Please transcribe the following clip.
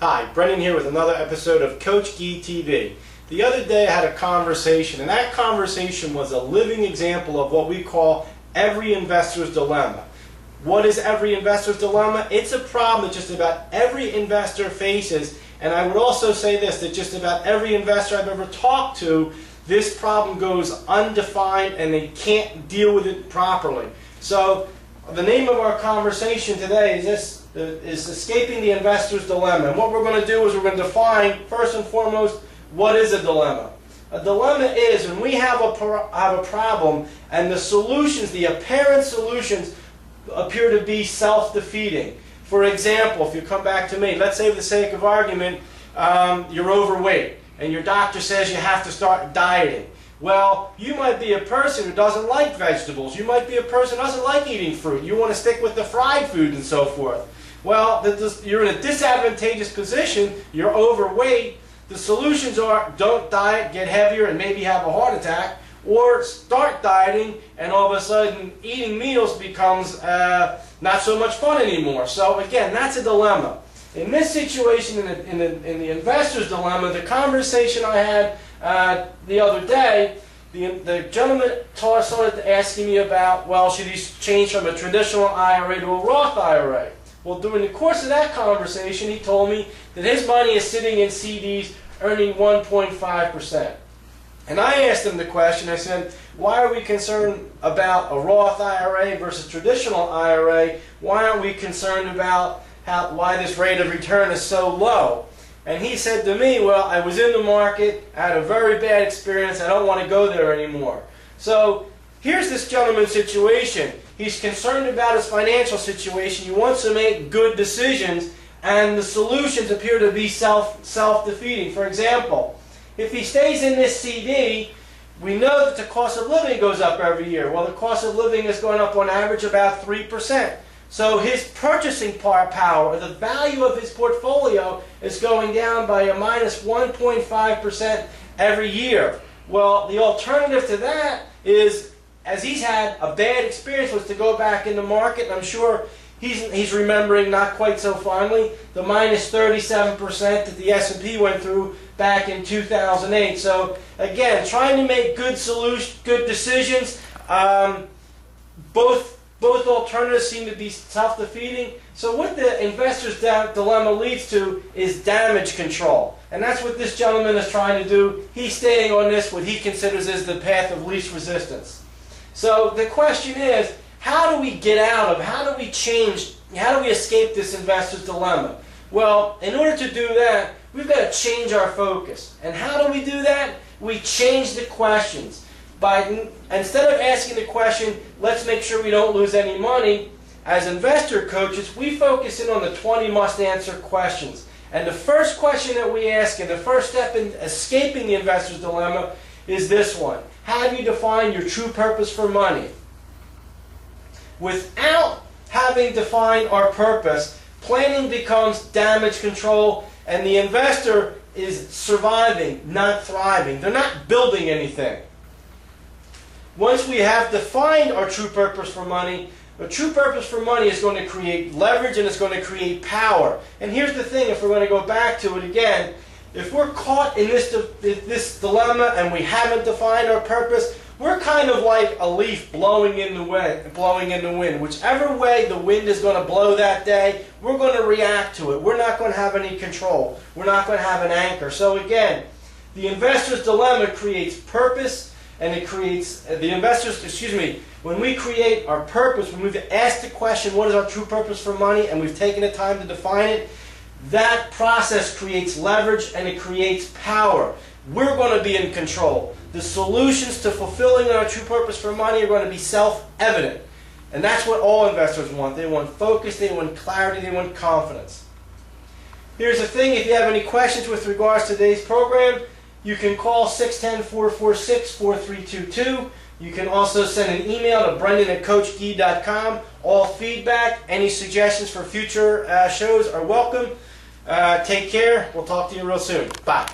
Hi, Brendan here with another episode of Coach Gee TV. The other day I had a conversation, and that conversation was a living example of what we call every investor's dilemma. What is every investor's dilemma? It's a problem that just about every investor faces, and I would also say this, that just about every investor I've ever talked to, this problem goes undefined and they can't deal with it properly. So the name of our conversation today is escaping the investor's dilemma. And what we're going to do is we're going to define, first and foremost, what is a dilemma. A dilemma is when we have a problem and the solutions, the apparent solutions, appear to be self-defeating. For example, if you come back to me, let's say for the sake of argument, you're overweight and your doctor says you have to start dieting. Well, you might be a person who doesn't like vegetables. You might be a person who doesn't like eating fruit. You want to stick with the fried food and so forth. Well, you're in a disadvantageous position. You're overweight. The solutions are don't diet, get heavier, and maybe have a heart attack, or start dieting, and all of a sudden eating meals becomes not so much fun anymore. So again, that's a dilemma. In this situation, in the investor's dilemma, the conversation I had the other day, the gentleman started asking me about, well, should he change from a traditional IRA to a Roth IRA? Well, during the course of that conversation, he told me that his money is sitting in CDs earning 1.5%. And I asked him the question, I said, why are we concerned about a Roth IRA versus traditional IRA? Why aren't we concerned about why this rate of return is so low? And he said to me, well, I was in the market, I had a very bad experience, I don't want to go there anymore. So here's this gentleman's situation. He's concerned about his financial situation, he wants to make good decisions, and the solutions appear to be self-defeating. For example, if he stays in this CD, we know that the cost of living goes up every year. Well, the cost of living is going up on average about 3%. So his purchasing power, or the value of his portfolio, is going down by a minus 1.5% every year. Well, the alternative to that is, as he's had a bad experience, was to go back in the market. I'm sure he's remembering not quite so fondly the minus 37% that the S&P went through back in 2008. So again, trying to make good decisions. Both alternatives seem to be self-defeating. So what the investor's dilemma leads to is damage control. And that's what this gentleman is trying to do. He's staying on this, what he considers is the path of least resistance. So the question is, how do we get out of, how do we escape this investor's dilemma? Well, in order to do that, we've got to change our focus. And how do we do that? We change the questions. Instead of asking the question, let's make sure we don't lose any money, as investor coaches, we focus in on the 20 must-answer questions. And the first question that we ask, and the first step in escaping the investor's dilemma, is this one. Have you defined your true purpose for money? Without having defined our purpose, planning becomes damage control, and the investor is surviving, not thriving. They're not building anything. Once we have defined our true purpose for money, the true purpose for money is going to create leverage and it's going to create power. And here's the thing, if we're going to go back to it again, if we're caught in this dilemma and we haven't defined our purpose, we're kind of like a leaf blowing in the wind. Whichever way the wind is going to blow that day, we're going to react to it. We're not going to have any control. We're not going to have an anchor. So again, the investor's dilemma creates purpose, and it creates when we create our purpose, when we've asked the question, what is our true purpose for money, and we've taken the time to define it, that process creates leverage and it creates power. We're going to be in control. The solutions to fulfilling our true purpose for money are going to be self-evident. And that's what all investors want. They want focus, they want clarity, they want confidence. Here's the thing, if you have any questions with regards to today's program, you can call 610-446-4322. You can also send an email to brendan@coachgee.com. All feedback, any suggestions for future shows are welcome. Take care. We'll talk to you real soon. Bye.